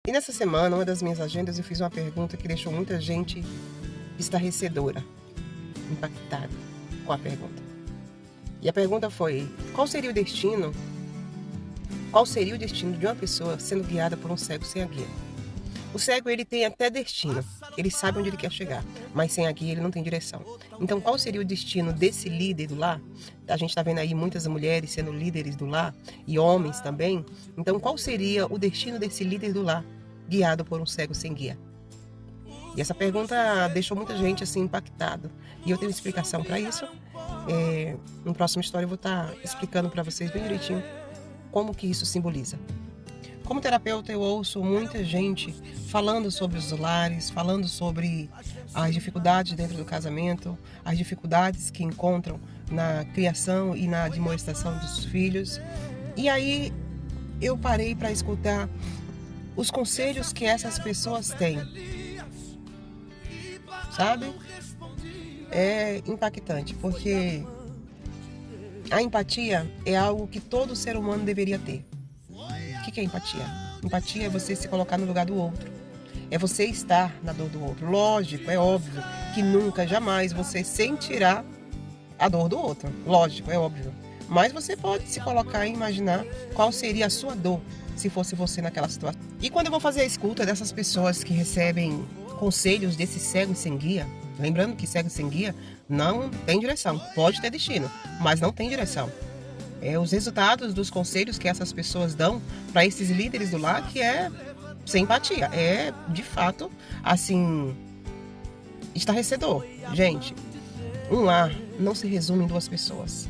E nessa semana, uma das minhas agendas, eu fiz uma pergunta que deixou muita gente estarrecedora, impactada com a pergunta. E a pergunta foi: qual seria o destino de uma pessoa sendo guiada por um cego sem a guia? O cego, ele tem até destino, ele sabe onde ele quer chegar, mas sem a guia ele não tem direção. Então, qual seria o destino desse líder do lar? A gente está vendo aí muitas mulheres sendo líderes do lar e homens também. Então, qual seria o destino desse líder do lar guiado por um cego sem guia? E essa pergunta deixou muita gente assim impactada. E eu tenho explicação para isso. No próximo história eu vou estar explicando para vocês bem direitinho como que isso simboliza. Como terapeuta, eu ouço muita gente falando sobre os lares, falando sobre as dificuldades dentro do casamento, as dificuldades que encontram na criação e na admoestação dos filhos. E aí eu parei para escutar os conselhos que essas pessoas têm. Sabe? É impactante, porque a empatia é algo que todo ser humano deveria ter. O que é empatia? Empatia é você se colocar no lugar do outro. É você estar na dor do outro. Lógico, é óbvio que nunca, jamais você sentirá a dor do outro. Lógico, é óbvio. Mas você pode se colocar e imaginar qual seria a sua dor se fosse você naquela situação. E quando eu vou fazer a escuta dessas pessoas que recebem conselhos desse cego sem guia, lembrando que cego sem guia não tem direção. Pode ter destino, mas não tem direção. Os resultados dos conselhos que essas pessoas dão para esses líderes do lar, que é sem empatia. É, de fato, assim, estarrecedor. Gente, um lar não se resume em duas pessoas.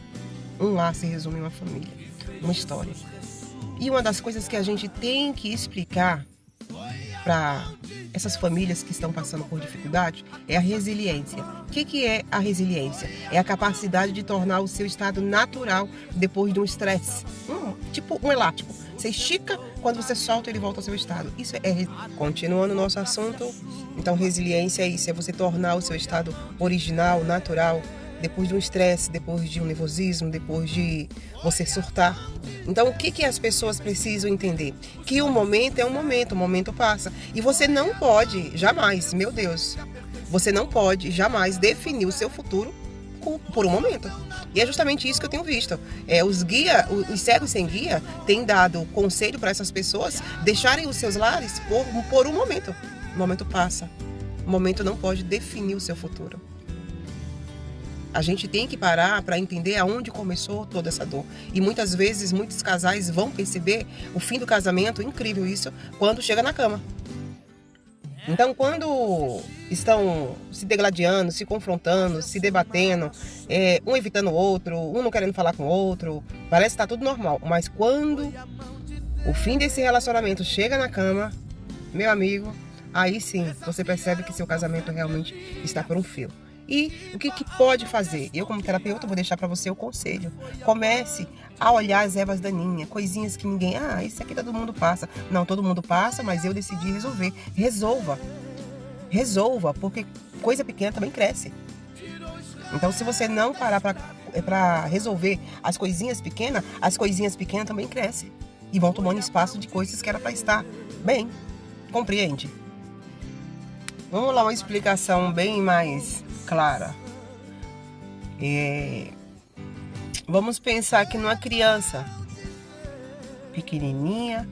Um lar se resume em uma família, uma história. E uma das coisas que a gente tem que explicar para essas famílias que estão passando por dificuldade é a resiliência. O que é a resiliência? É a capacidade de tornar o seu estado natural depois de um estresse. Tipo um elástico. Você estica, quando você solta, ele volta ao seu estado. Isso é... Continuando o nosso assunto, então resiliência é isso, é você tornar o seu estado original, natural, depois de um estresse, depois de um nervosismo, depois de você surtar. Então, o que as pessoas precisam entender? Que o momento é um momento, o momento passa. E você não pode, jamais, meu Deus, você não pode jamais definir o seu futuro por um momento. E é justamente isso que eu tenho visto. Os cegos sem guia têm dado conselho para essas pessoas deixarem os seus lares por um momento. O momento passa. O momento não pode definir o seu futuro. A gente tem que parar para entender aonde começou toda essa dor. E muitas vezes, muitos casais vão perceber o fim do casamento, incrível isso, quando chega na cama. Então, quando estão se degladiando, se confrontando, se debatendo, um evitando o outro, um não querendo falar com o outro, parece que está tudo normal. Mas quando o fim desse relacionamento chega na cama, meu amigo, aí sim você percebe que seu casamento realmente está por um fio. E o que pode fazer? Eu, como terapeuta, vou deixar para você o conselho. Comece a olhar as ervas daninhas, coisinhas que ninguém... isso aqui todo mundo passa. Não, todo mundo passa, mas eu decidi resolver. Resolva, porque coisa pequena também cresce. Então, se você não parar para resolver as coisinhas pequenas também crescem. E vão tomando espaço de coisas que era para estar bem. Compreende? Vamos lá, uma explicação bem mais clara. Vamos pensar que numa criança pequenininha,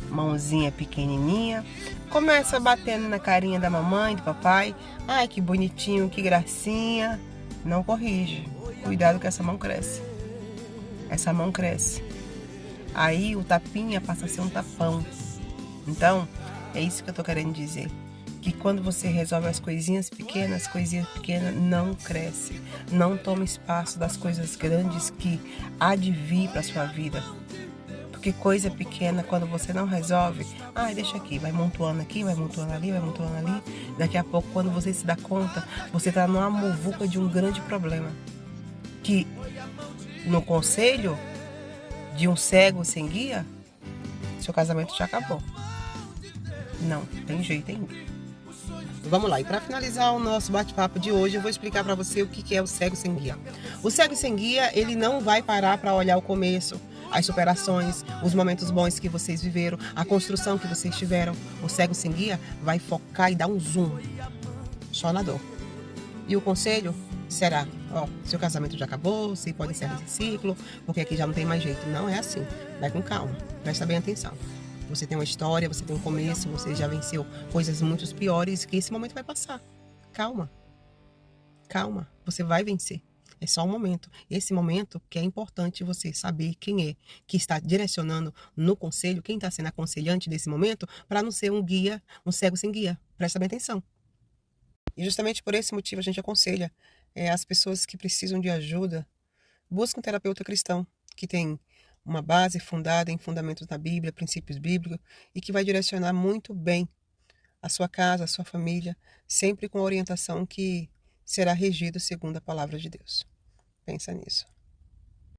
mãozinha pequenininha, começa batendo na carinha da mamãe, do papai. Ai, que bonitinho, que gracinha. Não corrige. Cuidado que essa mão cresce. Essa mão cresce. Aí o tapinha passa a ser um tapão. Então, é isso que eu tô querendo dizer. Que quando você resolve as coisinhas pequenas não cresce. Não toma espaço das coisas grandes que há de vir para sua vida. Porque coisa pequena, quando você não resolve, deixa aqui, vai montuando aqui, vai montuando ali, vai montuando ali. Daqui a pouco, quando você se dá conta, você está numa muvuca de um grande problema. Que no conselho de um cego sem guia, seu casamento já acabou. Não tem jeito ainda. Vamos lá, e para finalizar o nosso bate-papo de hoje, eu vou explicar para você o que é o cego sem guia. O cego sem guia, ele não vai parar para olhar o começo, as superações, os momentos bons que vocês viveram, a construção que vocês tiveram. O cego sem guia vai focar e dar um zoom só na dor. E o conselho será, seu casamento já acabou, você pode encerrar esse ciclo, porque aqui já não tem mais jeito. Não é assim. Vai com calma, presta bem atenção. Você tem uma história, você tem um começo, você já venceu coisas muito piores, que esse momento vai passar. Calma. Calma, você vai vencer. É só um momento. Esse momento que é importante você saber quem é que está direcionando no conselho, quem está sendo aconselhante desse momento, para não ser um guia, um cego sem guia. Presta bem atenção. E justamente por esse motivo a gente aconselha as pessoas que precisam de ajuda, busquem um terapeuta cristão, que tem uma base fundada em fundamentos da Bíblia, princípios bíblicos, e que vai direcionar muito bem a sua casa, a sua família, sempre com a orientação que será regido segundo a palavra de Deus. Pensa nisso.